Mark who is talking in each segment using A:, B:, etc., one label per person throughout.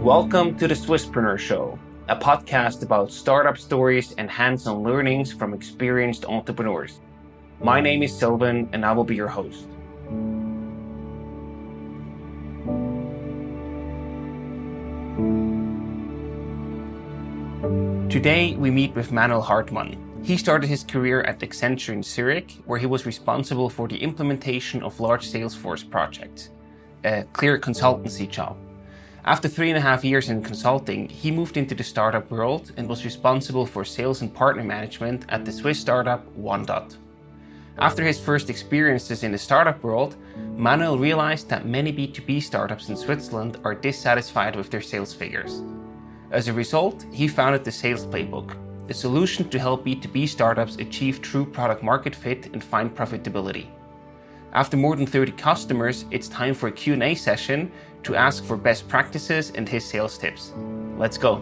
A: Welcome to the Swisspreneur Show, a podcast about startup stories and hands-on learnings from experienced entrepreneurs. My name is Sylvan and I will be your host. Today we meet with Manuel Hartmann. He started his career at Accenture in Zurich, where he was responsible for the implementation of large Salesforce projects, a clear consultancy job. After 3.5 years in consulting, he moved into the startup world and was responsible for sales and partner management at the Swiss startup OneDot. After his first experiences in the startup world, Manuel realized that many B2B startups in Switzerland are dissatisfied with their sales figures. As a result, he founded the Sales Playbook, a solution to help B2B startups achieve true product market fit and find profitability. After more than 30 customers, it's time for a Q&A session to ask for best practices and his sales tips. Let's go.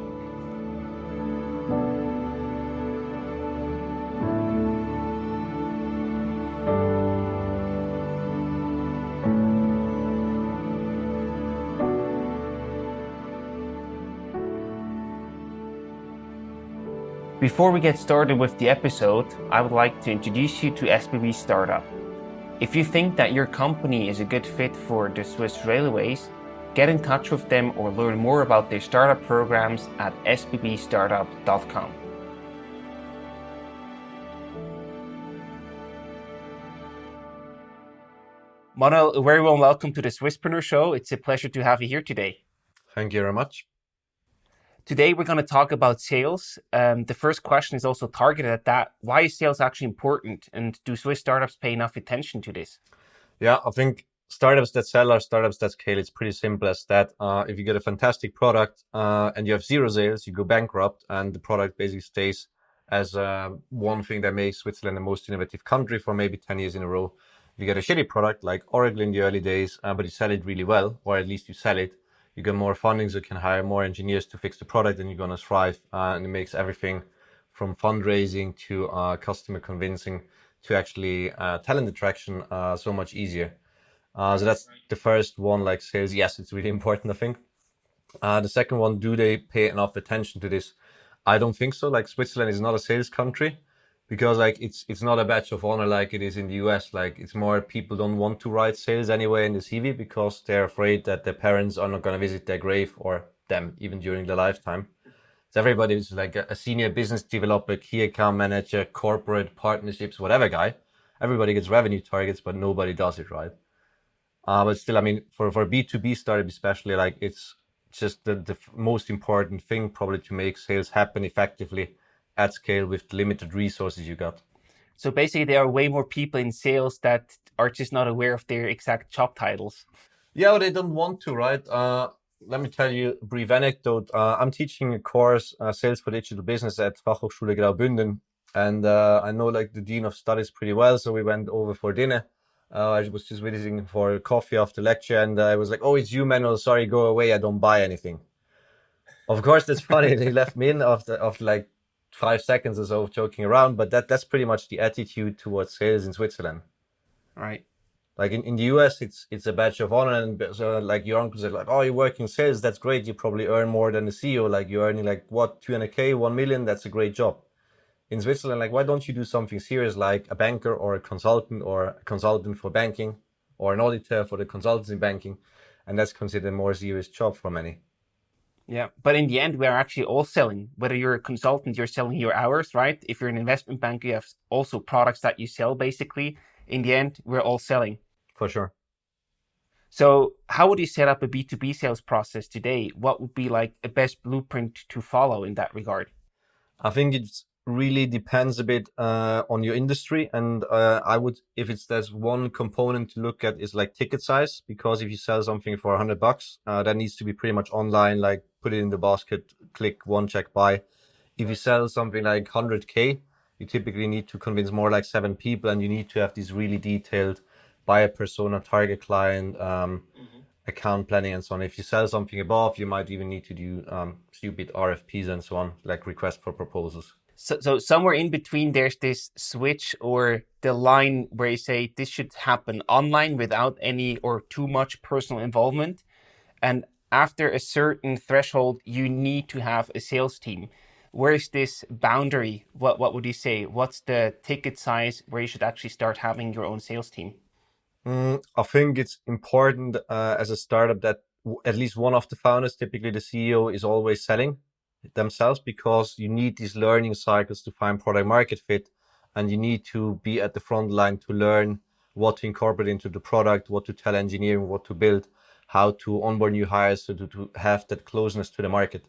A: Before we get started with the episode, I would like to introduce you to SBB Startup. If you think that your company is a good fit for the Swiss Railways, get in touch with them or learn more about their startup programs at sbbstartup.com. Manuel, a very warm welcome to the Swisspreneur Show. It's a pleasure to have you here today.
B: Thank you very much.
A: Today, we're going to talk about sales. The first question is also targeted at that. Why is sales actually important? And do Swiss startups pay enough attention to this?
B: Yeah, I think startups that sell are startups that scale. It's pretty simple as that. If you get a fantastic product and you have zero sales, you go bankrupt and the product basically stays as one thing that makes Switzerland the most innovative country for maybe 10 years in a row. If you get a shitty product like Oracle in the early days, but you sell it really well, or at least you sell it, you get more funding, so you can hire more engineers to fix the product and you're going to thrive. And it makes everything from fundraising to customer convincing to actually talent attraction so much easier. So that's the first one, like sales. Yes, it's really important, I think. The second one, do they pay enough attention to this? I don't think so. Like Switzerland is not a sales country because like it's not a badge of honor like it is in the US. Like it's more people don't want to write sales anyway in the CV because they're afraid that their parents are not going to visit their grave or them even during their lifetime. So everybody is like a senior business developer, key account manager, corporate partnerships, whatever guy. Everybody gets revenue targets, but nobody does it, right? But still, I mean, for B2B startup especially, like it's just the most important thing probably to make sales happen effectively at scale with limited resources you got.
A: So basically, there are way more people in sales that are just not aware of their exact job titles.
B: Yeah, well, they don't want to, right? Let me tell you a brief anecdote. I'm teaching a course, Sales for Digital Business at Fachhochschule Graubünden. And I know like the Dean of Studies pretty well. So we went over for dinner. I was just visiting for coffee after lecture. And I was like, oh, it's you, Manuel. Sorry, go away. I don't buy anything. Of course, that's funny. They left me in after like 5 seconds or so of joking around, but that's pretty much the attitude towards sales in Switzerland.
A: Right.
B: Like in the US, it's a badge of honor, and so like your uncles are like, oh, you're working sales, that's great. You probably earn more than the CEO. Like you're earning like what, 200K, 1 million. That's a great job. In Switzerland, like why don't you do something serious like a banker or a consultant for banking or an auditor for the consultancy banking, and that's considered a more serious job for many.
A: Yeah, but in the end, we are actually all selling. Whether you're a consultant, you're selling your hours, right? If you're an investment banker, you have also products that you sell, basically. In the end, we're all selling.
B: For sure.
A: So how would you set up a B2B sales process today? What would be like a best blueprint to follow in that regard?
B: I think it really depends a bit on your industry. And I would, there's one component to look at is like ticket size, because if you sell something for $100, that needs to be pretty much online, like put it in the basket, click one, check buy. If you sell something like 100K, you typically need to convince more like 7 people, and you need to have this really detailed buyer persona, target client, account planning, and so on. If you sell something above, you might even need to do stupid RFPs and so on, like request for proposals.
A: So somewhere in between, there's this switch or the line where you say this should happen online without any or too much personal involvement. And after a certain threshold, you need to have a sales team. Where is this boundary? What would you say? What's the ticket size where you should actually start having your own sales team?
B: I think it's important as a startup that at least one of the founders, typically the CEO, is always selling themselves, because you need these learning cycles to find product market fit, and you need to be at the front line to learn what to incorporate into the product, what to tell engineering, what to build, how to onboard new hires, so to have that closeness to the market.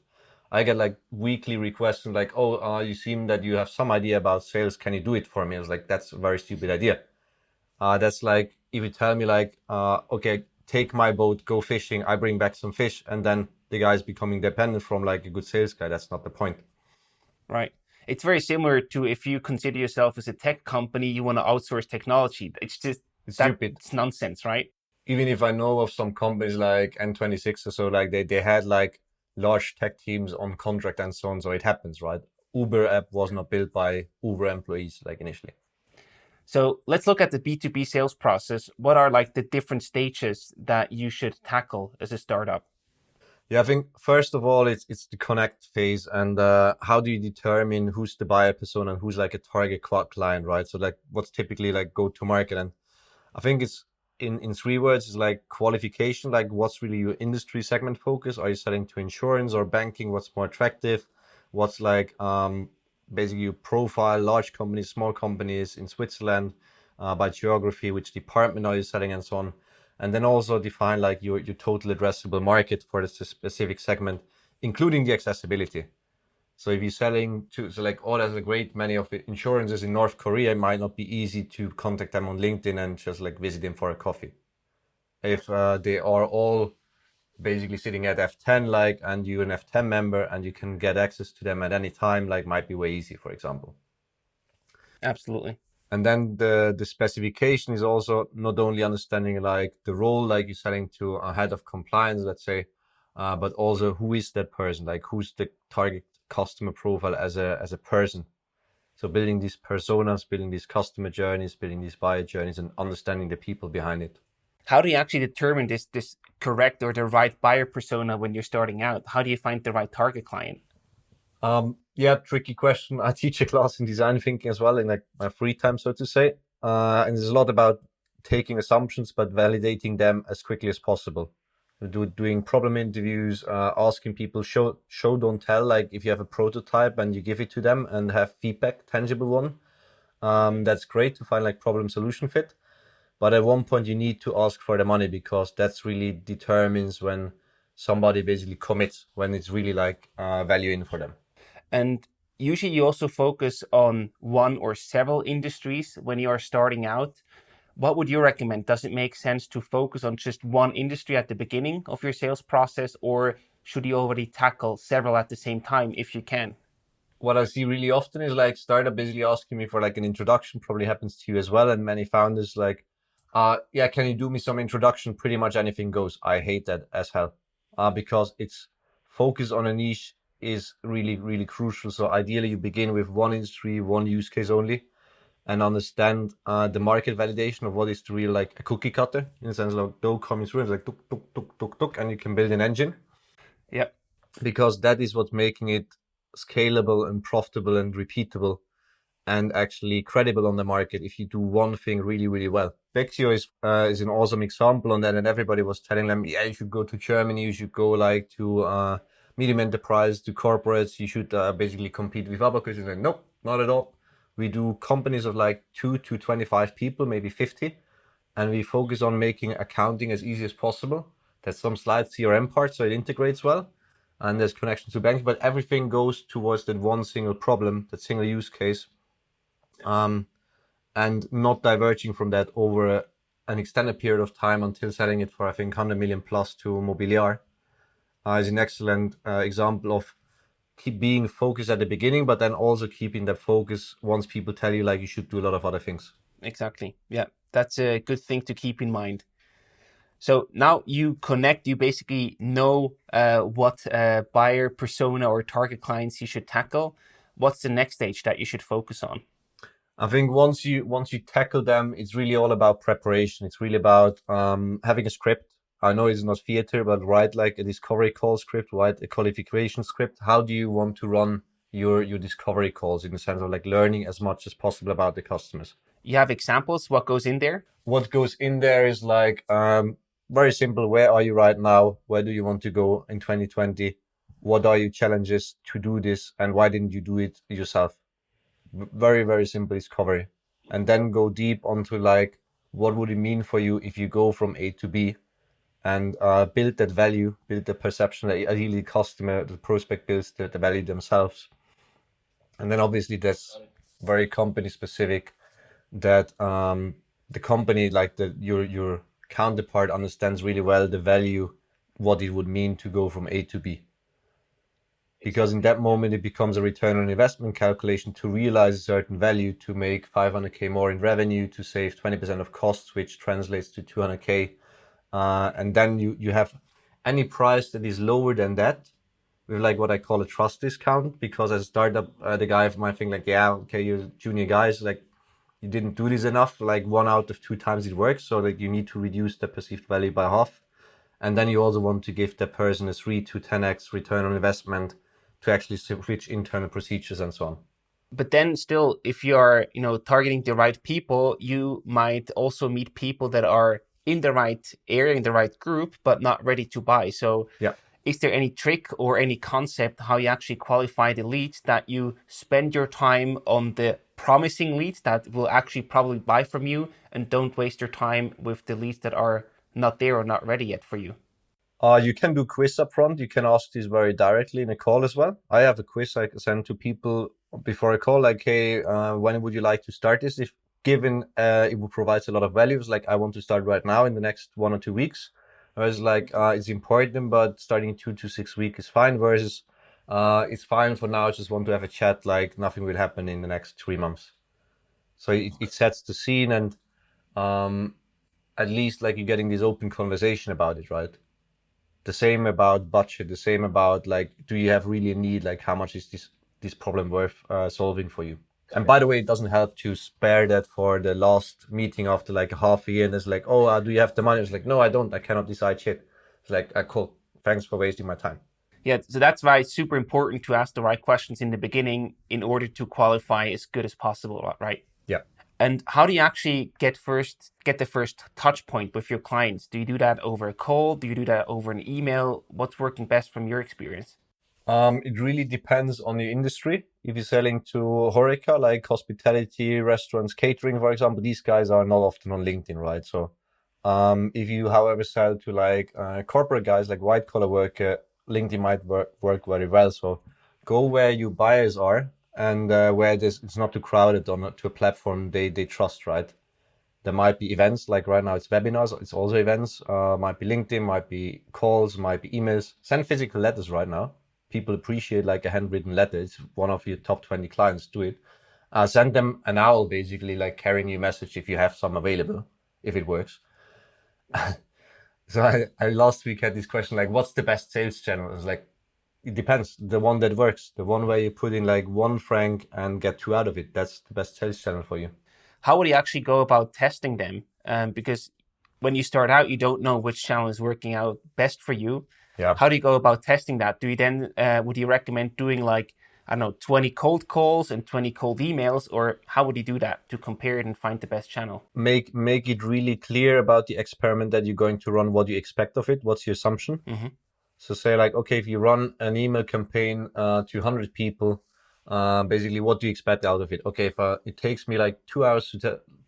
B: I get like weekly requests like, oh, you seem that you have some idea about sales. Can you do it for me? I was like, that's a very stupid idea. That's like if you tell me like, okay, take my boat, go fishing, I bring back some fish, and then the guy's becoming dependent from like a good sales guy. That's not the point.
A: Right. It's very similar to if you consider yourself as a tech company, you want to outsource technology. It's just
B: It's stupid.
A: It's nonsense, right?
B: Even if I know of some companies like N26 or so, like they had like large tech teams on contract and so on. So it happens, right? Uber app was not built by Uber employees like initially.
A: So let's look at the B2B sales process. What are like the different stages that you should tackle as a startup?
B: Yeah, I think first of all, it's the connect phase, and how do you determine who's the buyer persona and who's like a target client, right? So like what's typically like go to market, and I think it's in three words. It's like qualification, like what's really your industry segment focus? Are you selling to insurance or banking? What's more attractive? What's like basically your profile, large companies, small companies in Switzerland, by geography, which department are you selling, and so on. And then also define like your total addressable market for this specific segment, including the accessibility. So if you're selling to, so like, oh, there's a great many of the insurances in North Korea, it might not be easy to contact them on LinkedIn and just like visit them for a coffee. If they are all basically sitting at F10, like, and you're an F10 member and you can get access to them at any time, like, might be way easy, for example.
A: Absolutely.
B: And then the specification is also not only understanding like the role, like you're selling to a head of compliance, let's say, but also who is that person, like who's the target customer profile as a person. So building these personas, building these customer journeys, building these buyer journeys, and understanding the people behind it.
A: How do you actually determine this correct or the right buyer persona when you're starting out? How do you find the right target client?
B: Yeah, tricky question. I teach a class in design thinking as well in like my free time, so to say. And there's a lot about taking assumptions but validating them as quickly as possible. Doing problem interviews, asking people, show don't tell. Like if you have a prototype and you give it to them and have feedback, tangible one, that's great to find like problem solution fit. But at one point you need to ask for the money, because that's really determines when somebody basically commits, when it's really like value in for them.
A: And usually you also focus on one or several industries when you are starting out. What would you recommend? Does it make sense to focus on just one industry at the beginning of your sales process, or should you already tackle several at the same time if you can?
B: What I see really often is like startup basically asking me for like an introduction, probably happens to you as well. And many founders like, yeah, can you do me some introduction? Pretty much anything goes. I hate that as hell, because it's focus on a niche is really, really crucial. So ideally you begin with one industry, one use case only, and understand the market validation of what is the real like a cookie cutter, in the sense of dough coming through, it's like tuk, tuk, tuk, tuk, tuk, and you can build an engine.
A: Yeah.
B: Because that is what's making it scalable and profitable and repeatable and actually credible on the market if you do one thing really, really well. Vexio is an awesome example on that, and everybody was telling them, yeah, you should go to Germany, you should go like to medium enterprise, to corporates, you should basically compete with Abacus. And like, nope, not at all. We do companies of like 2 to 25 people, maybe 50, and we focus on making accounting as easy as possible. There's some slight CRM part, so it integrates well, and there's connection to banking, but everything goes towards that one single problem, that single use case, and not diverging from that over an extended period of time until selling it for, I think, 100 million plus to Mobiliar. Is an excellent example of keep being focused at the beginning, but then also keeping that focus once people tell you like you should do a lot of other things.
A: Exactly. Yeah, that's a good thing to keep in mind. So now you connect, you basically know what buyer persona or target clients you should tackle. What's the next stage that you should focus on?
B: I think once you tackle them, it's really all about preparation. It's really about having a script. I know it's not theater, but write like a discovery call script, write a qualification script. How do you want to run your discovery calls in the sense of like learning as much as possible about the customers?
A: You have examples, what goes in there?
B: What goes in there is like very simple. Where are you right now? Where do you want to go in 2020? What are your challenges to do this? And why didn't you do it yourself? Very, very simple discovery. And then go deep onto like, what would it mean for you if you go from A to B and build that value, build the perception that ideally the customer, the prospect builds the value themselves. And then obviously that's very company specific that the company, like your counterpart understands really well the value, what it would mean to go from A to B. Because in that moment, it becomes a return on investment calculation to realize a certain value, to make 500K more in revenue, to save 20% of costs, which translates to 200K. And then you have any price that is lower than that with like what I call a trust discount, because as a startup, the guy might think like, yeah, okay, you're junior guys, like you didn't do this enough, like 1 out of 2 times it works. So like you need to reduce the perceived value by half. And then you also want to give that person a 3 to 10x return on investment to actually switch internal procedures and so on.
A: But then still, if you are, targeting the right people, you might also meet people that are in the right area, in the right group, but not ready to buy. So
B: yeah.
A: Is there any trick or any concept how you actually qualify the leads, that you spend your time on the promising leads that will actually probably buy from you, and don't waste your time with the leads that are not there or not ready yet for you?
B: You can do quiz up front. You can ask this very directly in a call as well. I have a quiz I send to people before a call, like, hey, when would you like to start this? If given it will provide a lot of values, like I want to start right now in the next 1 or 2 weeks. Whereas like it's important, but starting 2 to 6 weeks is fine. Versus it's fine for now, I just want to have a chat, like nothing will happen in the next 3 months. So it sets the scene, and at least like you're getting this open conversation about it, right? The same about budget, the same about like, do you have really a need? Like how much is this problem worth solving for you? And by the way, it doesn't help to spare that for the last meeting after like a half a year, and it's like, oh, do you have the money? It's like, no, I don't. I cannot decide shit. It's like, cool. Thanks for wasting my time.
A: Yeah, so that's why it's super important to ask the right questions in the beginning in order to qualify as good as possible, right?
B: Yeah.
A: And how do you actually get the first touch point with your clients? Do you do that over a call? Do you do that over an email? What's working best from your experience?
B: It really depends on the industry. If you're selling to HoReCa, like hospitality, restaurants, catering, for example, these guys are not often on LinkedIn, right? So if you, however, sell to like corporate guys, like white collar worker, LinkedIn might work very well. So go where your buyers are, and where it's not too crowded, or not to a platform they trust, right? There might be events, like right now it's webinars, it's also events, might be LinkedIn, might be calls, might be emails. Send physical letters right now. People appreciate like a handwritten letter. It's one of your top 20 clients, do it. Send them an owl, basically, like carrying your message if you have some available, if it works. So I last week had this question, like, what's the best sales channel? It's like, it depends. The one that works, the one where you put in like 1 franc and get 2 out of it, that's the best sales channel for you.
A: How would you actually go about testing them? Because when you start out, you don't know which channel is working out best for you.
B: Yeah.
A: How do you go about testing that? Do you then, would you recommend doing like, I don't know, 20 cold calls and 20 cold emails, or how would you do that to compare it and find the best channel?
B: Make it really clear about the experiment that you're going to run, what you expect of it, what's your assumption.
A: Mm-hmm.
B: So say like, okay, if you run an email campaign to 100 people, basically what do you expect out of it? Okay, if it takes me like 2 hours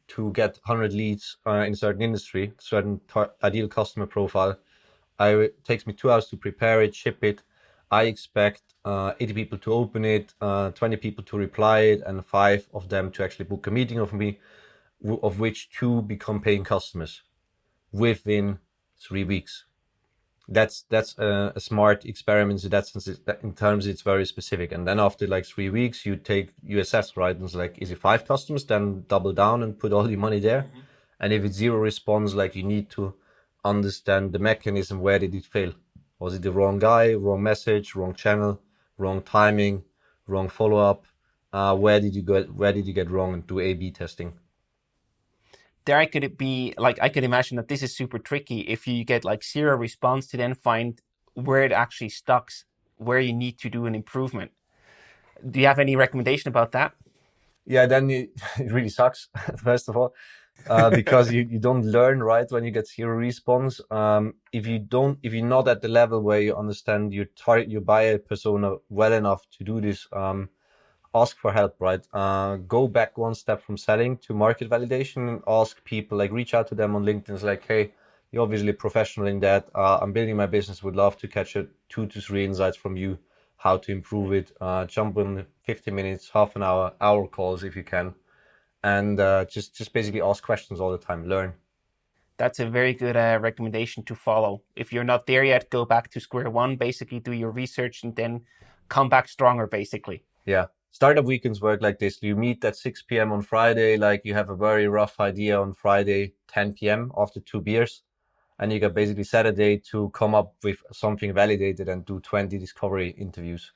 B: to get 100 leads in a certain industry, certain ideal customer profile, it takes me 2 hours to prepare it, ship it. I expect 80 people to open it, 20 people to reply it, and 5 of them to actually book a meeting of me, of which 2 become paying customers within 3 weeks. That's a smart experiment in that sense. In terms, it's very specific. And then after like 3 weeks, you assess, right? And it's like, is it 5 customers? Then double down and put all your money there. Mm-hmm. And if it's 0 response, like you need to understand the mechanism. Where did it fail? Was it the wrong guy, wrong message, wrong channel, wrong timing, wrong follow-up? Where did you get wrong, and do A/B testing?
A: there I could be like, I could imagine that this is super tricky if you get like zero response to then find where it actually stucks, where you need to do an improvement. Do you have any recommendation about that?
B: Yeah, then it really sucks, first of all, because you don't learn, right, when you get zero response. If you're not at the level where you understand your buyer persona well enough to do this, ask for help, right? Go back one step from selling to market validation and ask people, like reach out to them on LinkedIn. It's like, hey, you're obviously a professional in that. I'm building my business, would love to catch 2 to 3 insights from you, how to improve it. Jump in 50 minutes, half an hour calls if you can. And just basically ask questions all the time, learn.
A: That's a very good recommendation to follow. If you're not there yet, go back to square one, basically do your research and then come back stronger, basically.
B: Yeah. Startup weekends work like this. You meet at 6 p.m. on Friday, like you have a very rough idea on Friday, 10 p.m. after 2 beers. And you got basically Saturday to come up with something validated and do 20 discovery interviews.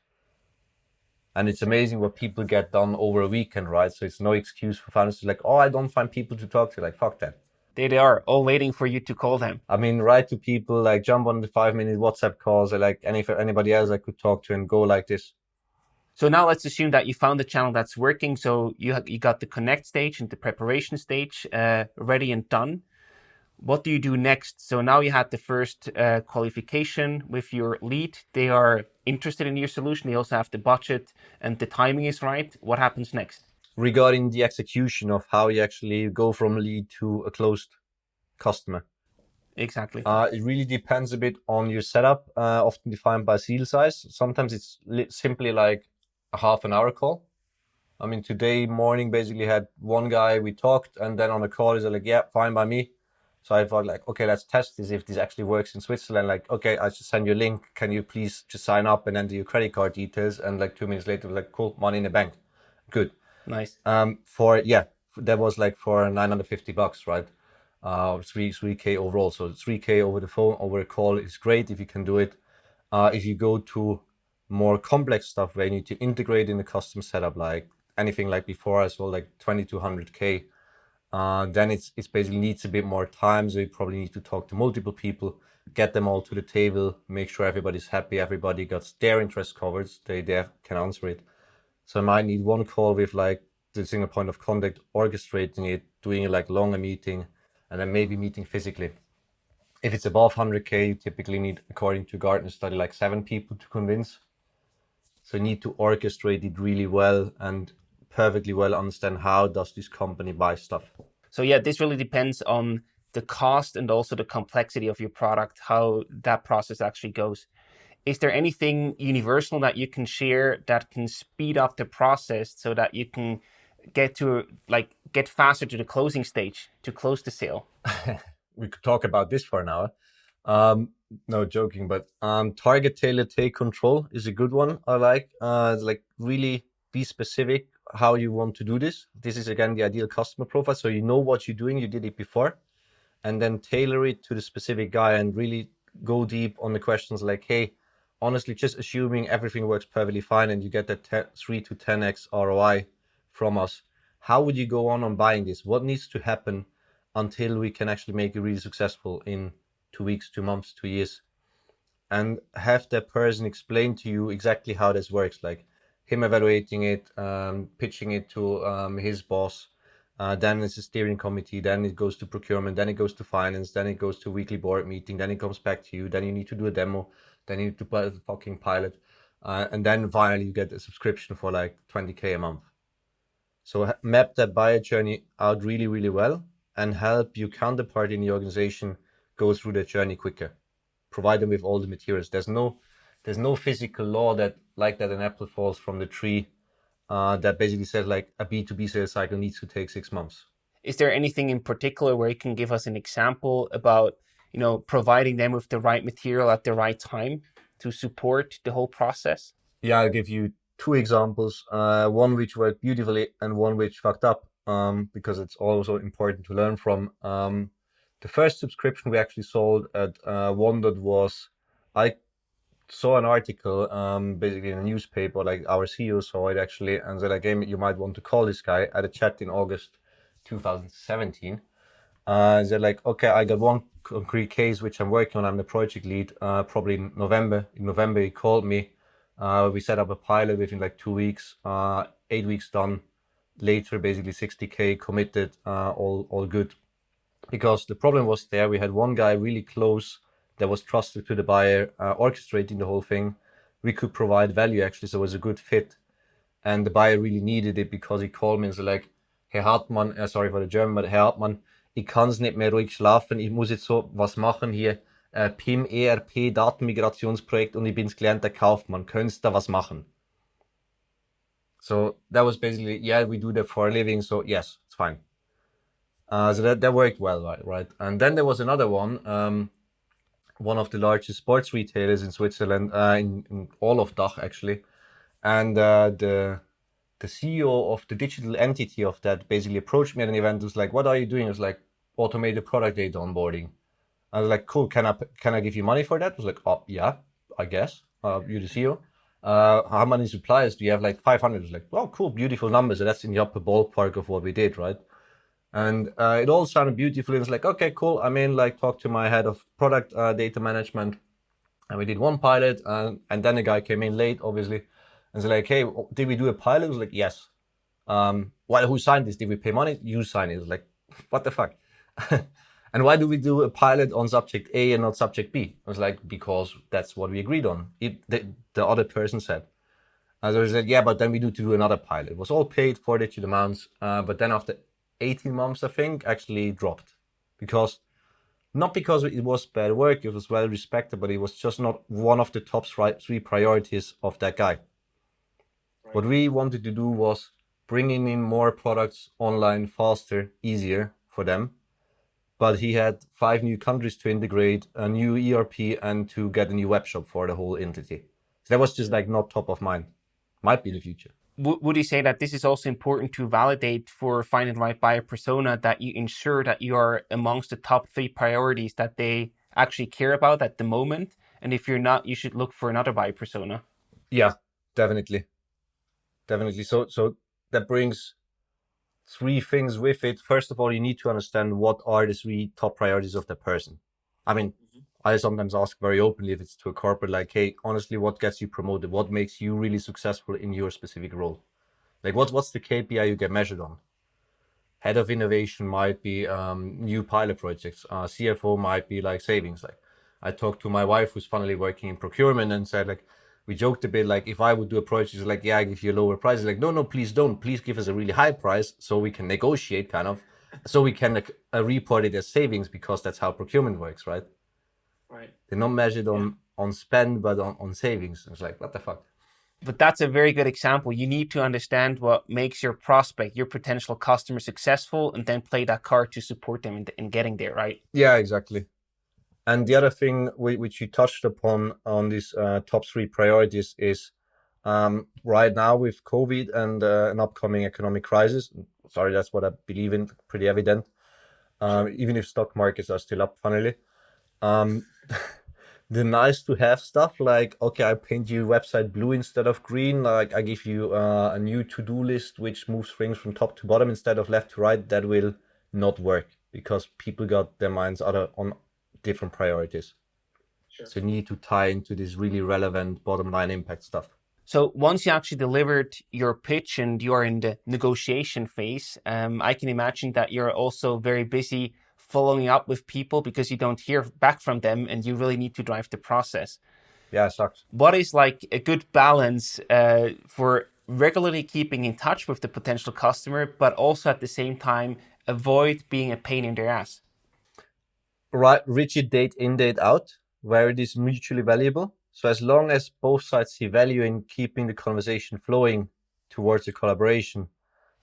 B: And it's amazing what people get done over a weekend, right? So it's no excuse for founders to like, oh, I don't find people to talk to. Like, fuck that.
A: There they are, all waiting for you to call them.
B: I mean, write to people, like jump on the 5-minute WhatsApp calls, or like anybody else I could talk to and go like this.
A: So now let's assume that you found a channel that's working. So you got the connect stage and the preparation stage ready and done. What do you do next? So now you had the first qualification with your lead. They are interested in your solution. They also have the budget and the timing is right. What happens next?
B: Regarding the execution of how you actually go from lead to a closed customer.
A: Exactly.
B: It really depends a bit on your setup, often defined by deal size. Sometimes it's simply like a half an hour call. I mean, today morning basically had one guy, we talked, and then on a call he's like, yeah, fine by me. So I thought like, okay, let's test this if this actually works in Switzerland. Like, okay, I just send you a link. Can you please just sign up and enter your credit card details? And like 2 minutes later, like, cool, money in the bank. Good.
A: Nice.
B: That was like for $950, right? 3K overall. So 3K over the phone, over a call is great if you can do it. If you go to more complex stuff where you need to integrate in the custom setup, like anything like before I sold like 20 to 100K, then it's basically needs a bit more time. So you probably need to talk to multiple people, get them all to the table, make sure everybody's happy, everybody got their interest covered, they can answer it. So I might need one call with like the single point of contact, orchestrating it, doing like longer meeting, and then maybe meeting physically. If it's above 100K, you typically need, according to Gartner study, like 7 people to convince. So you need to orchestrate it really well and perfectly well understand how does this company buy stuff.
A: So yeah, this really depends on the cost and also the complexity of your product, how that process actually goes. Is there anything universal that you can share that can speed up the process so that you can get faster to the closing stage to close the sale?
B: We could talk about this for an hour. No joking, but target tailor take control is a good one. I like really be specific how you want to do this. This is again the ideal customer profile. So you know what you're doing, you did it before, and then tailor it to the specific guy and really go deep on the questions like, hey, honestly, just assuming everything works perfectly fine and you get that 3 to 10x ROI from us, how would you go on buying this? What needs to happen until we can actually make it really successful in 2 weeks, 2 months, 2 years? And have that person explain to you exactly how this works, like him evaluating it, pitching it to his boss. Then it's a steering committee, then it goes to procurement, then it goes to finance, then it goes to weekly board meeting, then it comes back to you, then you need to do a demo, then you need to buy the fucking pilot. And then finally you get a subscription for like 20K a month. So map that buyer journey out really, really well and help your counterpart in the organization go through that journey quicker. Provide them with all the materials. There's no physical law that an apple falls from the tree that basically says like a B2B sales cycle needs to take 6 months.
A: Is there anything in particular where you can give us an example about, providing them with the right material at the right time to support the whole process?
B: Yeah, I'll give you 2 examples. One which worked beautifully and one which fucked up, because it's also important to learn from. The first subscription we actually sold at one that was, I saw an article basically in a newspaper, like our CEO saw it actually, and said like, hey, you might want to call this guy. I had a chat in August 2017. They're like, okay, I got one concrete case which I'm working on. I'm the project lead. Probably in November. In November, he called me. We set up a pilot within like 2 weeks. 8 weeks done. Later, basically 60K committed. All good. Because the problem was there, we had one guy really close that was trusted to the buyer, orchestrating the whole thing. We could provide value actually, so it was a good fit. And the buyer really needed it because he called me and said like, Herr Hartmann, sorry for the German, but Herr Hartmann, ich kann es nicht mehr ruhig schlafen, ich muss jetzt so was machen hier, PIM, ERP, Datenmigrationsprojekt und ich bin's gelernter Kaufmann, könntest da was machen? So that was basically, yeah, we do that for a living, so yes, it's fine. So that worked well, right? And then there was another one of the largest sports retailers in Switzerland, in all of DACH actually, and the CEO of the digital entity of that basically approached me at an event. Was like, "What are you doing?" I was like, "Automated product data onboarding." I was like, "Cool. Can I give you money for that?" I was like, "Oh yeah, I guess. You're the CEO. How many suppliers do you have?" Like 500. I was like, "Oh, cool, beautiful numbers." So that's in the upper ballpark of what we did, right? And it all sounded beautiful. It was like, okay, cool. I'm in. Like, talk to my head of product data management, and we did one pilot. And then a guy came in late, obviously, and said like, "Hey, did we do a pilot?" I was like, "Yes." Well, who signed this? Did we pay money? You signed it. I was like, what the fuck? And why do we do a pilot on subject A and not subject B? I was like, because that's what we agreed on. The other person said. And so I said, yeah, but then we need to do another pilot. It was all paid for the amounts, but then after 18 months, I think, actually dropped. Not because it was bad work, it was well respected, but it was just not one of the top three priorities of that guy. Right. What we wanted to do was bringing in more products online faster, easier for them. But he had 5 new countries to integrate, a new ERP, and to get a new web shop for the whole entity. So that was just like not top of mind. Might be in the future.
A: Would you say that this is also important to validate for finding the right buyer persona, that you ensure that you are amongst the top 3 priorities that they actually care about at the moment? And if you're not, you should look for another buyer persona.
B: Yeah, definitely. So that brings 3 things with it. First of all, you need to understand what are the 3 top priorities of the person. I mean, I sometimes ask very openly if it's to a corporate, like, hey, honestly, what gets you promoted? What makes you really successful in your specific role? Like, what's the KPI you get measured on? Head of innovation might be new pilot projects. CFO might be like savings. Like, I talked to my wife who's finally working in procurement and said, like, we joked a bit, like, if I would do a project, she's like, yeah, I give you a lower price. It's like, no, please don't. Please give us a really high price so we can negotiate, kind of, so we can report it as savings, because that's how procurement works, right? Right. They're not measured on spend, but on savings. It's like, what the fuck?
A: But that's a very good example. You need to understand what makes your prospect, your potential customer, successful, and then play that card to support them in getting there, right?
B: Yeah, exactly. And the other thing which you touched upon on these top 3 priorities is right now with COVID and an upcoming economic crisis. Sorry, that's what I believe in, pretty evident. Even if stock markets are still up, funnily. The nice to have stuff like, okay, I paint you website blue instead of green. Like, I give you a new to-do list which moves things from top to bottom instead of left to right. That will not work because people got their minds on different priorities. Sure. So you need to tie into this really relevant bottom line impact stuff.
A: So once you actually delivered your pitch and you're in the negotiation phase, I can imagine that you're also very busy following up with people because you don't hear back from them and you really need to drive the process.
B: Yeah, it sucks.
A: What is like a good balance for regularly keeping in touch with the potential customer, but also at the same time avoid being a pain in their ass?
B: Right, rigid date in, date out, where it is mutually valuable. So as long as both sides see value in keeping the conversation flowing towards a collaboration.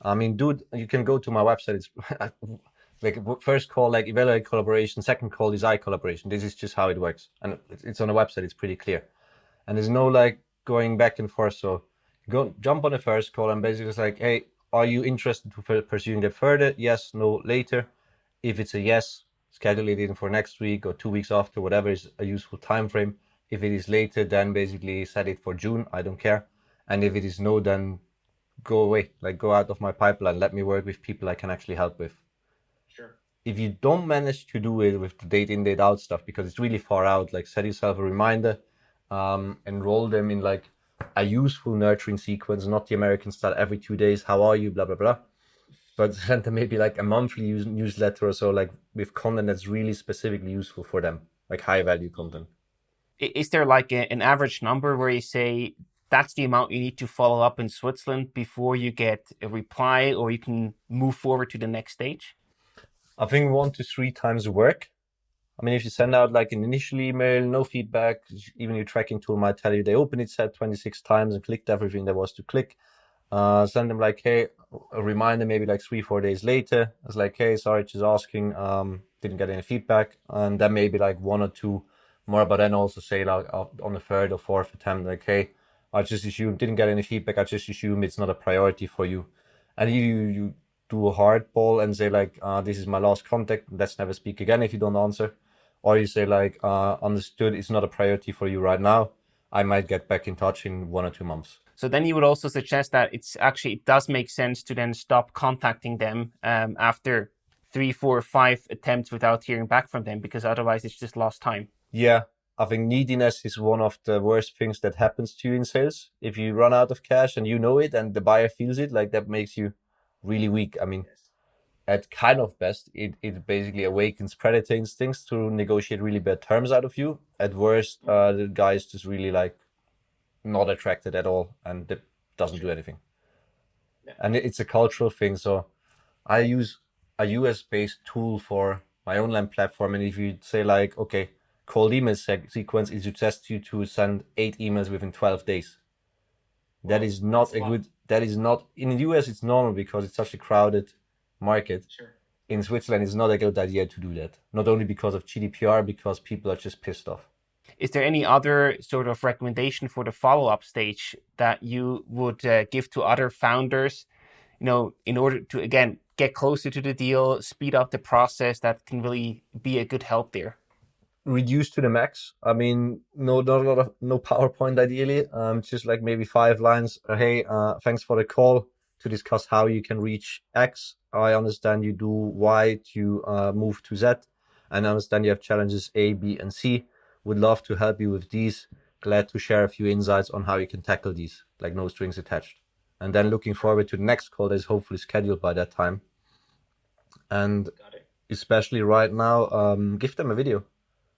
B: I mean, dude, you can go to my website. It's like first call, like evaluate collaboration. Second call, design collaboration. This is just how it works. And it's on the website. It's pretty clear. And there's no like going back and forth. So go jump on the first call and basically it's like, hey, are you interested to pursuing that further? Yes, no, later. If it's a yes, schedule it in for next week or 2 weeks after, whatever is a useful time frame. If it is later, then basically set it for June. I don't care. And if it is no, then go away, like go out of my pipeline. Let me work with people I can actually help with. Sure. if you don't manage to do it with the date in, date out stuff, because it's really far out, like set yourself a reminder, enroll them in like a useful nurturing sequence, not the American style every 2 days, how are you, blah, blah, blah. But send them maybe like a monthly newsletter or so, like with content that's really specifically useful for them, like high value content.
A: Is there like an average number where you say that's the amount you need to follow up in Switzerland before you get a reply or you can move forward to the next stage?
B: I think 1 to 3 times work. I mean, if you send out like an initial email, no feedback, even your tracking tool might tell you they opened it, said 26 times and clicked everything there was to click. Send them like, hey, a reminder maybe like 3-4 days later. It's like, hey, sorry, just asking, didn't get any feedback. And then maybe like 1 or 2 more, but then also say like on the 3rd or 4th attempt, like, hey, I just assume, didn't get any feedback, I just assume it's not a priority for you. And you do a hardball and say like, this is my last contact, let's never speak again if you don't answer. Or you say like, understood, it's not a priority for you right now. I might get back in touch in 1 or 2 months.
A: So then you would also suggest that it does make sense to then stop contacting them after 3, 4, 5 attempts without hearing back from them, because otherwise it's just lost time.
B: Yeah, I think neediness is one of the worst things that happens to you in sales. If you run out of cash and you know it and the buyer feels it, like that makes you really weak. I mean, at kind of best, it basically awakens predator instincts to negotiate really bad terms out of you. At worst, the guy is just really like not attracted at all and it doesn't do anything. Yeah. And it's a cultural thing. So I use a US-based tool for my online platform. And if you say like, okay, cold email sequence, it suggests you to send 8 emails within 12 days. That is not a good, that is not, in the US it's normal because it's such a crowded market.
A: Sure.
B: In Switzerland, it's not a good idea to do that. Not only because of GDPR, because people are just pissed off.
A: Is there any other sort of recommendation for the follow-up stage that you would give to other founders, in order to, again, get closer to the deal, speed up the process that can really be a good help there?
B: Reduce to the max. I mean, no PowerPoint ideally. Just like maybe 5 lines. Hey, thanks for the call to discuss how you can reach X. I understand you do Y to move to Z, and I understand you have challenges A, B, and C. Would love to help you with these. Glad to share a few insights on how you can tackle these, like no strings attached. And then looking forward to the next call that is hopefully scheduled by that time. And especially right now, give them a video.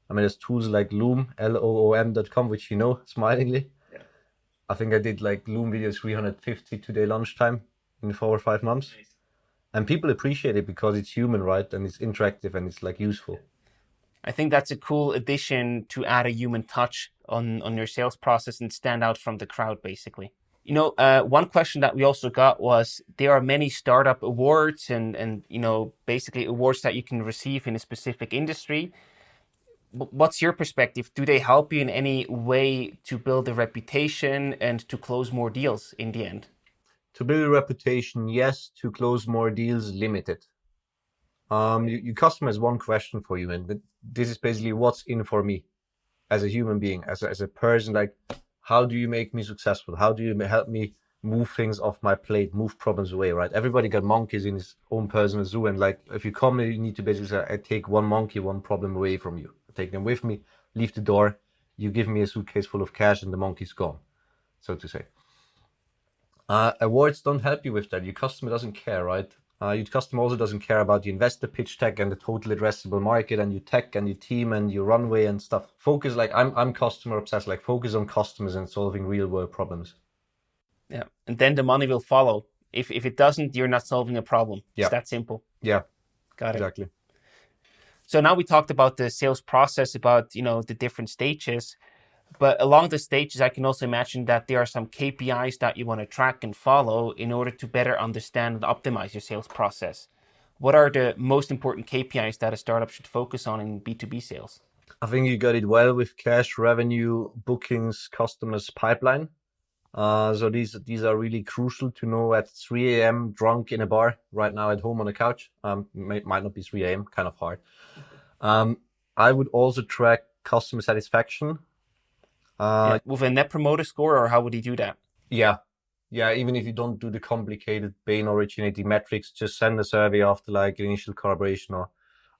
B: I mean, there's tools like Loom, loom.com, which smilingly. Yeah. I think I did like Loom videos 350 today lunchtime in 4 or 5 months. Nice. And people appreciate it because it's human, right? And it's interactive and it's like useful.
A: I think that's a cool addition to add a human touch on your sales process and stand out from the crowd, basically. One question that we also got was there are many startup awards and basically awards that you can receive in a specific industry. What's your perspective? Do they help you in any way to build a reputation and to close more deals in the end?
B: To build a reputation, yes. To close more deals, limited. Your customer has one question for you, and this is basically what's in for me as a human being, as a person. Like, how do you make me successful? How do you help me move things off my plate, move problems away, right? Everybody got monkeys in his own personal zoo, and like if you come, you need to basically say, I take one monkey, one problem away from you. I take them with me, leave the door, you give me a suitcase full of cash and the monkey's gone, so to say. Awards don't help you with that. Your customer doesn't care, right? Your customer also doesn't care about the investor pitch tech and the total addressable market and your tech and your team and your runway and stuff. Focus, like I'm customer obsessed, like focus on customers and solving real world problems.
A: Yeah, and then the money will follow. If it doesn't, you're not solving a problem.
B: Yeah.
A: It's that simple.
B: Yeah,
A: got it.
B: Exactly.
A: So now we talked about the sales process, about the different stages. But along the stages, I can also imagine that there are some KPIs that you want to track and follow in order to better understand and optimize your sales process. What are the most important KPIs that a startup should focus on in B2B sales?
B: I think you got it well with cash, revenue, bookings, customers, pipeline. So these are really crucial to know at 3 a.m. drunk in a bar right now at home on the couch. Might not be 3 a.m., kind of hard. I would also track customer satisfaction.
A: With a net promoter score, or how would you do that?
B: Yeah. Even if you don't do the complicated Bain originating metrics, just send a survey after like initial collaboration or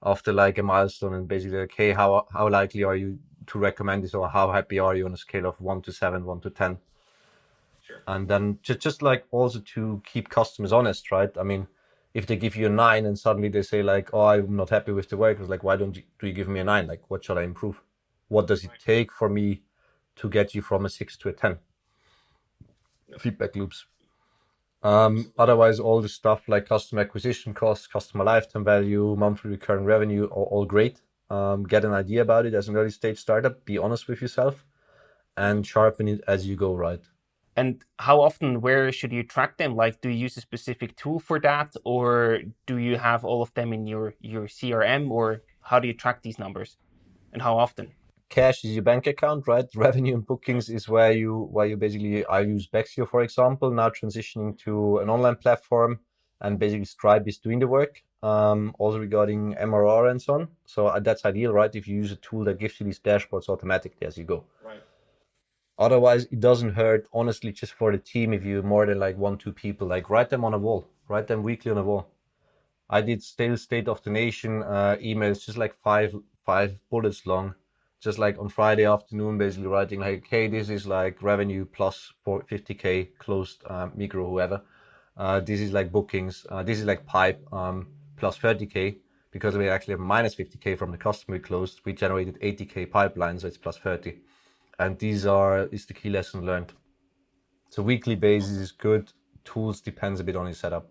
B: after like a milestone, and basically like, hey, how likely are you to recommend this, or how happy are you on a scale of 1 to 7, 1 to 10?
A: Sure.
B: And then just like also to keep customers honest, right? I mean, if they give you a 9 and suddenly they say like, oh, I'm not happy with the work, it's like, why do you give me a 9? Like, what should I improve? What does it take for me to get you from a 6 to a 10? Feedback loops. Otherwise, all the stuff like customer acquisition costs, customer lifetime value, monthly recurring revenue are all great. Get an idea about it as an early stage startup, be honest with yourself, and sharpen it as you go, right?
A: And how often, where should you track them? Like, do you use a specific tool for that, or do you have all of them in your CRM, or how do you track these numbers, and how often?
B: Cash is your bank account, right? Revenue and bookings is where you basically, I use Bexio, for example, now transitioning to an online platform, and basically Stripe is doing the work. Also regarding MRR and so on. So that's ideal, right? If you use a tool that gives you these dashboards automatically as you go.
A: Right.
B: Otherwise, it doesn't hurt, honestly, just for the team, if you more than like 1-2 people, like write them on a wall, write them weekly on a wall. I did still State of the Nation emails, just like five bullets long, just like on Friday afternoon, basically writing like, hey, this is like revenue plus 50K closed, micro, whoever. This is like bookings. This is like pipe plus 30K, because we actually have minus 50K from the customer we closed. We generated 80K pipeline, so it's plus 30. And is the key lesson learned. So weekly basis is good. Tools depends a bit on your setup.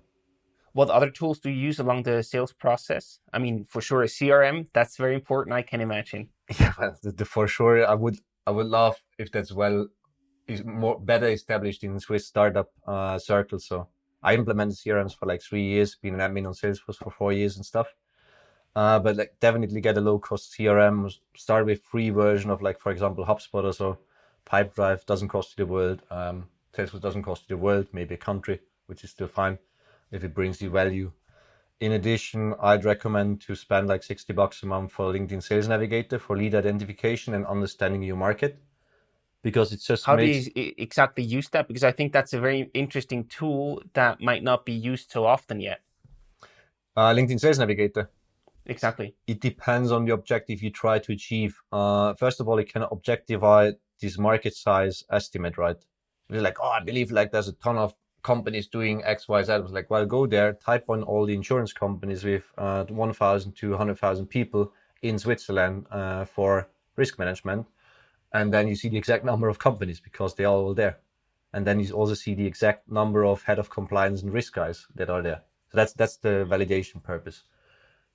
A: What other tools do you use along the sales process? I mean, for sure, a CRM, that's very important, I can imagine.
B: Yeah, well, for sure, I would love if that's is better established in Swiss startup circles. So I implemented CRMs for like 3 years, been an admin on Salesforce for 4 years and stuff. But like definitely get a low cost CRM. Start with free version of like, for example, HubSpot or so. Pipedrive doesn't cost you the world. Salesforce doesn't cost you the world, maybe a country, which is still fine if it brings you value. In addition, I'd recommend to spend like $60 a month for LinkedIn Sales Navigator for lead identification and understanding your market, because it just
A: How do you exactly use that? Because I think that's a very interesting tool that might not be used so often yet.
B: LinkedIn Sales Navigator.
A: Exactly.
B: It depends on the objective you try to achieve. First of all, it can objectify this market size estimate, right? It's like, oh, I believe like there's a ton of companies doing X, Y, Z. I was like, well, go there, type on all the insurance companies with 1,000 to 100,000 people in Switzerland for risk management. And then you see the exact number of companies because they are all there. And then you also see the exact number of head of compliance and risk guys that are there. So that's the validation purpose.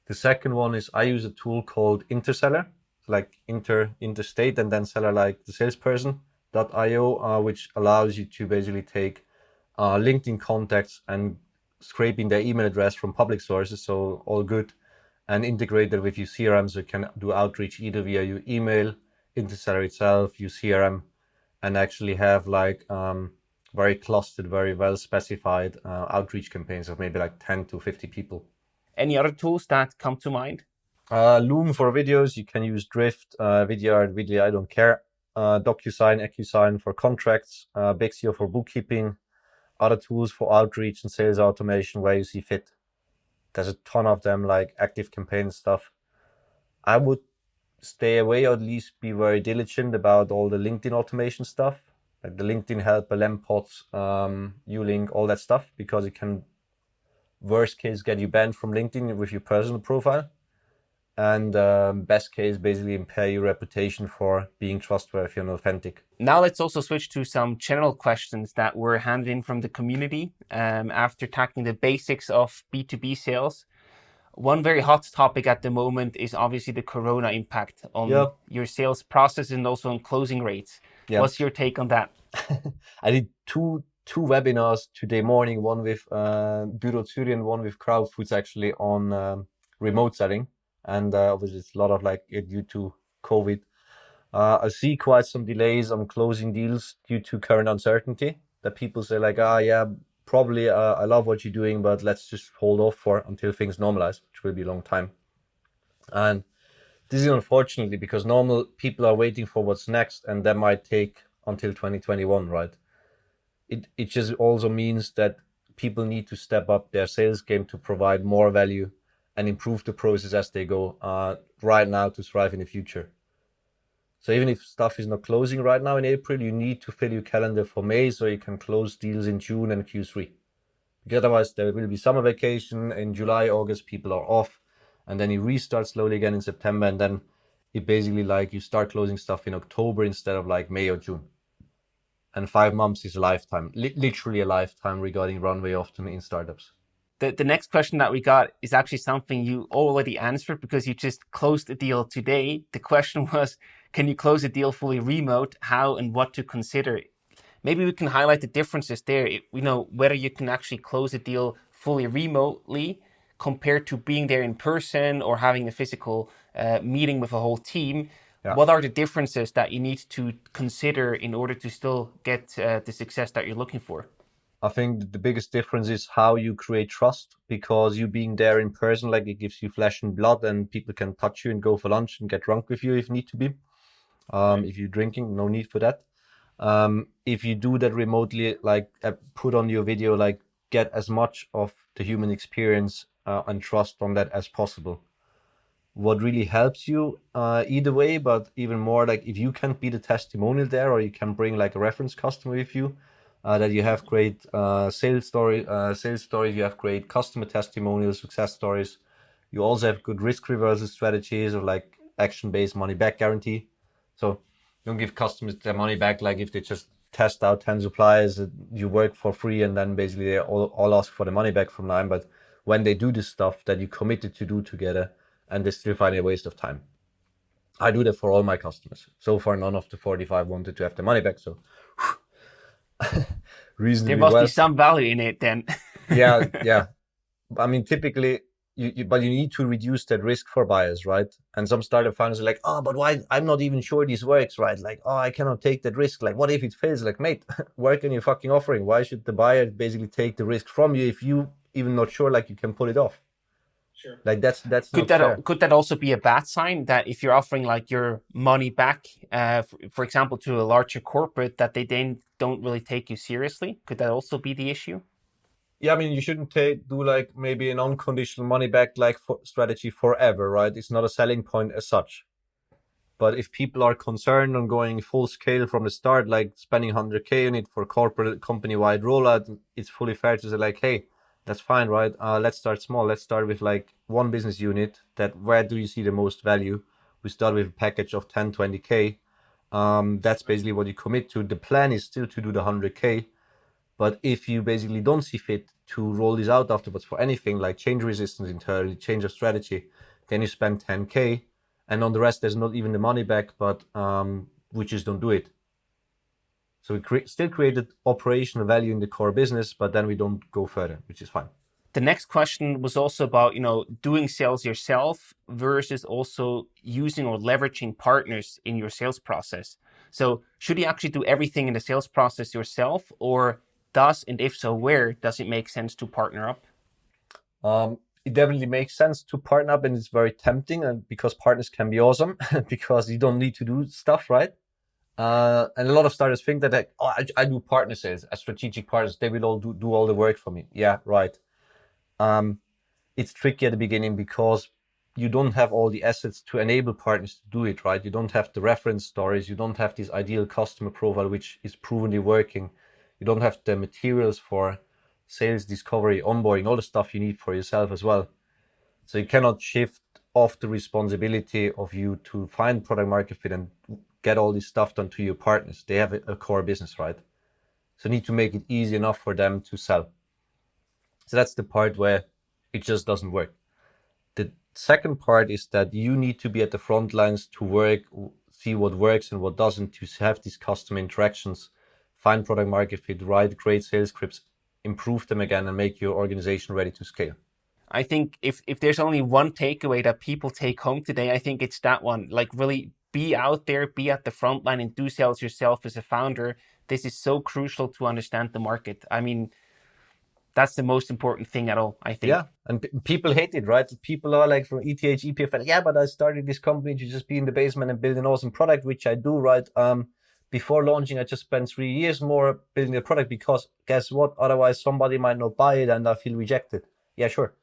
B: The second one is I use a tool called Interseller, like interstate, and then seller like the salesperson.io, which allows you to basically take LinkedIn contacts and scraping their email address from public sources, so all good, and integrate that with your CRM, so you can do outreach either via your email, Interseller itself, your CRM, and actually have like very clustered, very well specified outreach campaigns of maybe like 10 to 50 people.
A: Any other tools that come to mind?
B: Loom for videos. You can use Drift, Vidyard, I don't care. DocuSign, EcuSign for contracts, Bexio for bookkeeping, other tools for outreach and sales automation where you see fit. There's a ton of them, like active campaign stuff. I would stay away, or at least be very diligent about all the LinkedIn automation stuff, like the LinkedIn Helper, Lempots, Ulink, all that stuff, because it can, worst case, get you banned from LinkedIn with your personal profile. And best case, basically impair your reputation for being trustworthy and authentic.
A: Now let's also switch to some general questions that were handed in from the community after tackling the basics of B2B sales. One very hot topic at the moment is obviously the Corona impact on your sales process and also on closing rates. What's your take on that?
B: I did two webinars today morning, one with Büro Zürich and one with Crowdfoods, actually on remote selling. And obviously it's a lot of like due to COVID. I see quite some delays on closing deals due to current uncertainty, that people say like, probably I love what you're doing, but let's just hold off for until things normalize, which will be a long time. And this is unfortunately because normal people are waiting for what's next, and that might take until 2021, right? It just also means that people need to step up their sales game to provide more value and improve the process as they go right now to thrive in the future. So even if stuff is not closing right now in April, you need to fill your calendar for May so you can close deals in June and Q3. Because otherwise there will be summer vacation in July, August, people are off, and then you restart slowly again in September, and then it basically like you start closing stuff in October instead of like May or June. And 5 months is a lifetime, literally a lifetime regarding runway often in startups.
A: The next question that we got is actually something you already answered because you just closed the deal today. The question was, can you close a deal fully remote? How and what to consider? Maybe we can highlight the differences there. Whether you can actually close a deal fully remotely compared to being there in person or having a physical meeting with a whole team. Yeah. What are the differences that you need to consider in order to still get the success that you're looking for?
B: I think the biggest difference is how you create trust, because you being there in person, like it gives you flesh and blood, and people can touch you and go for lunch and get drunk with you if need to be. If you're drinking, no need for that. If you do that remotely, like put on your video, like get as much of the human experience and trust on that as possible. What really helps you either way, but even more like if you can be the testimonial there, or you can bring like a reference customer with you, that you have great sales stories, you have great customer testimonials, success stories. You also have good risk reversal strategies of like action-based money back guarantee. So don't give customers their money back like if they just test out 10 suppliers, you work for free, and then basically they all ask for the money back from now on. But when they do this stuff that you committed to do together, and they still find it a waste of time. I do that for all my customers. So far, none of the 45 wanted to have the money back. So
A: reasonably there must be some value in it then.
B: yeah. I mean, typically, but you need to reduce that risk for buyers, right? And some startup founders are like, oh, but why? I'm not even sure this works, right? Like, oh, I cannot take that risk. Like, what if it fails? Like, mate, work on your fucking offering. Why should the buyer basically take the risk from you if you even not sure like you can pull it off?
A: Sure.
B: Like that's not fair.
A: Could that also be a bad sign that if you're offering like your money back, for example, to a larger corporate, that they then don't really take you seriously? Could that also be the issue?
B: Yeah, I mean, you shouldn't do like maybe an unconditional money back like strategy forever, right? It's not a selling point as such. But if people are concerned on going full scale from the start, like spending 100K on it for corporate company-wide rollout, it's fully fair to say like, hey, that's fine, right? Let's start small. Let's start with like one business unit. Where do you see the most value? We start with a package of 10, 20K. That's basically what you commit to. The plan is still to do the 100K. But if you basically don't see fit to roll this out afterwards for anything like change resistance internally, change of strategy, then you spend 10K. And on the rest, there's not even the money back, but we just don't do it. So we still created operational value in the core business, but then we don't go further, which is fine.
A: The next question was also about, doing sales yourself versus also using or leveraging partners in your sales process. So should you actually do everything in the sales process yourself, or and if so, where does it make sense to partner up?
B: It definitely makes sense to partner up, and it's very tempting, and because partners can be awesome because you don't need to do stuff, right? And a lot of starters think that like, oh, I do partner sales as strategic partners. They will all do all the work for me. Yeah, right. It's tricky at the beginning because you don't have all the assets to enable partners to do it, right? You don't have the reference stories. You don't have this ideal customer profile, which is provenly working. You don't have the materials for sales, discovery, onboarding, all the stuff you need for yourself as well. So you cannot shift off the responsibility of you to find product market fit and get all this stuff done to your partners. They have a core business, right? So you need to make it easy enough for them to sell. So that's the part where it just doesn't work. The second part is that you need to be at the front lines to work, see what works and what doesn't, to have these customer interactions, find product market fit, write great sales scripts, improve them again, and make your organization ready to scale.
A: I think if there's only one takeaway that people take home today, I think it's that one. Like really be out there, be at the front line and do sales yourself as a founder. This is so crucial to understand the market. I mean, that's the most important thing at all, I think.
B: Yeah, and people hate it, right? People are like from ETH, EPF, yeah, but I started this company to just be in the basement and build an awesome product, which I do, right? Before launching, I just spent 3 years more building the product because guess what? Otherwise, somebody might not buy it and I feel rejected. Yeah, sure.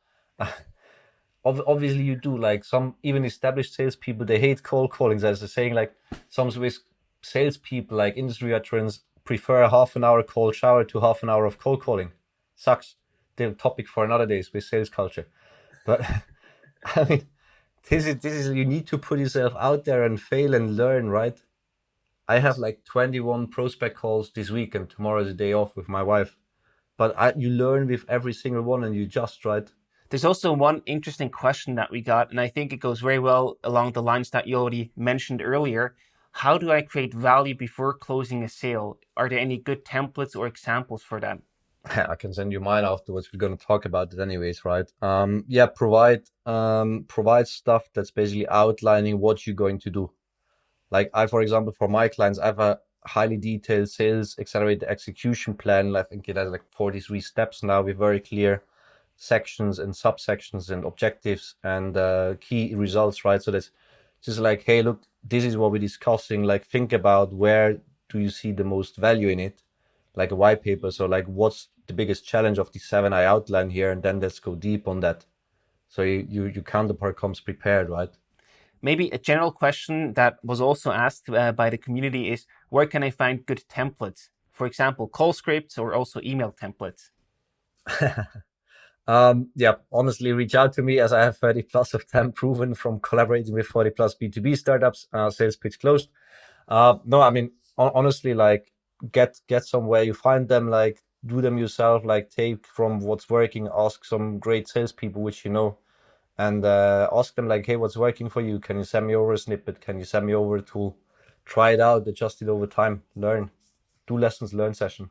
B: obviously you do. Like some even established salespeople, they hate cold calling. There's a saying like some Swiss salespeople, like industry veterans, prefer a half an hour cold shower to half an hour of cold calling. Sucks. The topic for another day, Swiss sales culture. But I mean, this is you need to put yourself out there and fail and learn, right? I have like 21 prospect calls this week, and tomorrow is a day off with my wife. But you learn with every single one, and you just right.
A: There's also one interesting question that we got, and I think it goes very well along the lines that you already mentioned earlier. How do I create value before closing a sale? Are there any good templates or examples for that?
B: I can send you mine afterwards. We're going to talk about it anyways, right? Yeah, provide stuff that's basically outlining what you're going to do. Like for example, for my clients, I have a highly detailed sales accelerated execution plan. I think it has like 43 steps now with very clear sections and subsections and objectives and key results, right? So that's just like, hey, look, this is what we're discussing. Like, think about where do you see the most value in it? Like a white paper. So like, what's the biggest challenge of the 7 I outlined here? And then let's go deep on that. So your counterpart comes prepared, right?
A: Maybe a general question that was also asked by the community is, where can I find good templates? For example, call scripts or also email templates.
B: Yeah, honestly, reach out to me as I have 30 plus of them proven from collaborating with 40 plus B2B startups, sales pitch closed. No, I mean, honestly, like get somewhere you find them, like do them yourself, like take from what's working, ask some great salespeople, which you know, and ask them like, hey, what's working for you? Can you send me over a snippet? Can you send me over a tool? Try it out, adjust it over time, learn, do lessons learn session.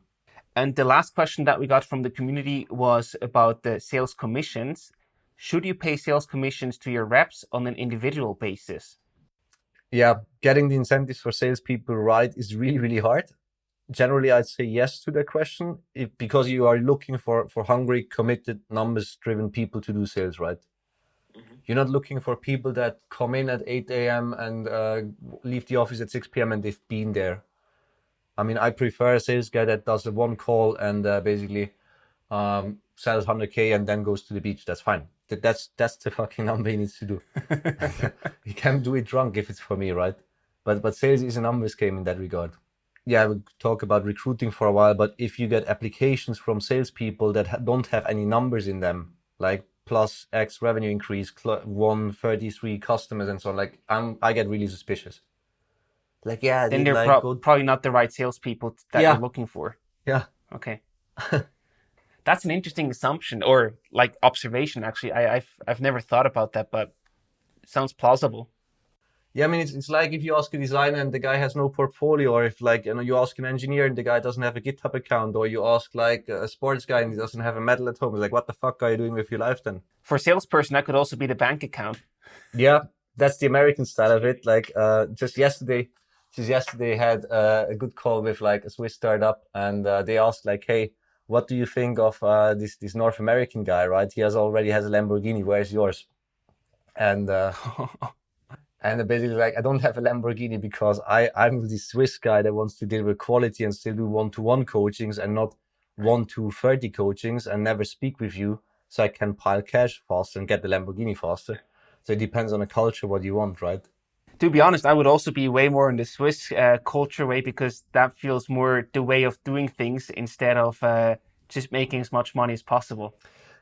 A: And the last question that we got from the community was about the sales commissions. Should you pay sales commissions to your reps on an individual basis?
B: Yeah, getting the incentives for salespeople right is really, really hard. Generally, I'd say yes to that question because you are looking for hungry, committed, numbers-driven people to do sales, right? Mm-hmm. You're not looking for people that come in at 8 a.m. and leave the office at 6 p.m. and they've been there. I mean, I prefer a sales guy that does the one call and basically sells 100K and then goes to the beach. That's fine. That's the fucking number he needs to do. He can do it drunk if it's for me, right? But sales is a numbers game in that regard. Yeah, we talk about recruiting for a while, but if you get applications from salespeople that don't have any numbers in them, like plus X revenue increase, 133 customers and so on, like I get really suspicious. Like, yeah,
A: then they're
B: like,
A: probably not the right salespeople that you're looking for.
B: Yeah.
A: Okay. That's an interesting assumption or like observation. Actually, I've never thought about that, but it sounds plausible.
B: Yeah, I mean, it's like if you ask a designer and the guy has no portfolio, or if like, you know, you ask an engineer and the guy doesn't have a GitHub account, or you ask like a sports guy and he doesn't have a medal at home. It's like, what the fuck are you doing with your life then?
A: For a salesperson, that could also be the bank account.
B: Yeah, that's the American style of it. Like just yesterday had a good call with like a Swiss startup, and they asked like, hey, what do you think of this North American guy, right? He already has a Lamborghini. Where's yours? And and basically like, I don't have a Lamborghini because I'm the Swiss guy that wants to deliver quality and still do 1-to-1 coachings and not 1-to-30 coachings and never speak with you, so I can pile cash faster and get the Lamborghini faster. So it depends on the culture what you want, right?
A: To be honest, I would also be way more in the Swiss culture way because that feels more the way of doing things instead of just making as much money as possible.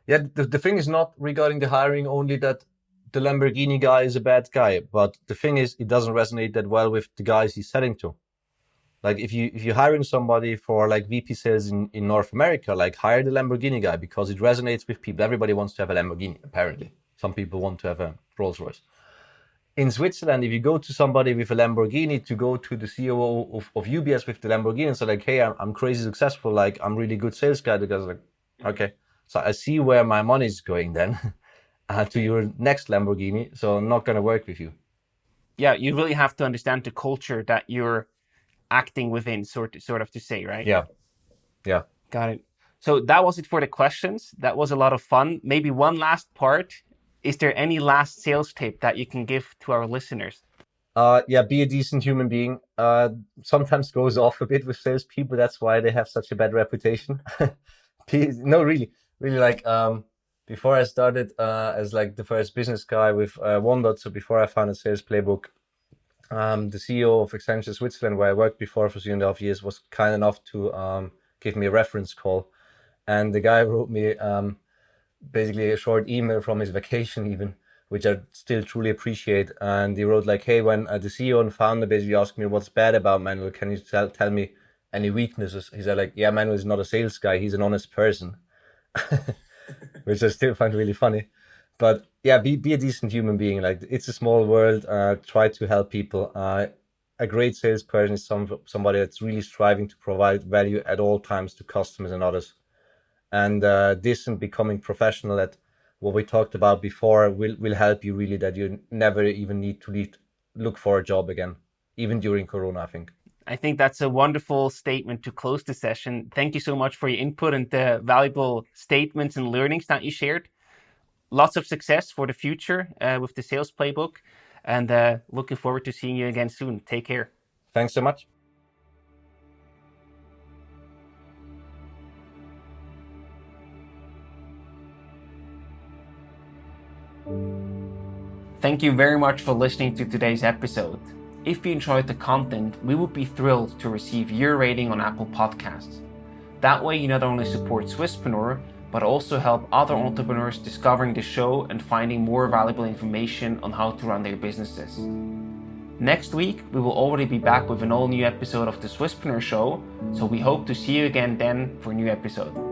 B: Yeah, the thing is not regarding the hiring only that the Lamborghini guy is a bad guy, but the thing is it doesn't resonate that well with the guys he's selling to. Like if you're hiring somebody for like VP sales in North America, like hire the Lamborghini guy because it resonates with people. Everybody wants to have a Lamborghini, apparently. Some people want to have a Rolls Royce. In Switzerland, if you go to somebody with a Lamborghini to go to the CEO of UBS with the Lamborghini and say like, hey, I'm crazy successful, like I'm really good sales guy, the guy's like, okay, so I see where my money is going then to your next Lamborghini, so I'm not going to work with you.
A: Yeah, you really have to understand the culture that you're acting within, sort of to say, right?
B: Yeah.
A: Got it. So that was it for the questions. That was a lot of fun. Maybe one last part. Is there any last sales tip that you can give to our listeners?
B: Yeah, be a decent human being. Sometimes goes off a bit with salespeople. That's why they have such a bad reputation. No, really like, before I started as like the first business guy with OneDot, so before I founded Sales Playbook, the CEO of Accenture Switzerland, where I worked before for 3.5 years, was kind enough to give me a reference call. And the guy wrote me basically a short email from his vacation even, which I still truly appreciate. And he wrote like, hey, when the CEO and founder basically asked me what's bad about Manuel, can you tell me any weaknesses? He said like, yeah, Manuel is not a sales guy. He's an honest person, which I still find really funny. But yeah, be a decent human being. Like, it's a small world. Try to help people. A great salesperson is somebody that's really striving to provide value at all times to customers and others. And this and becoming professional at what we talked about before will help you really, that you never even need to look for a job again, even during Corona, I think.
A: I think that's a wonderful statement to close the session. Thank you so much for your input and the valuable statements and learnings that you shared. Lots of success for the future with the Sales Playbook, and looking forward to seeing you again soon. Take care.
B: Thanks so much.
A: Thank you very much for listening to today's episode. If you enjoyed the content, we would be thrilled to receive your rating on Apple Podcasts. That way you not only support Swisspreneur, but also help other entrepreneurs discovering the show and finding more valuable information on how to run their businesses. Next week, we will already be back with an all-new episode of the Swisspreneur Show, so we hope to see you again then for a new episode.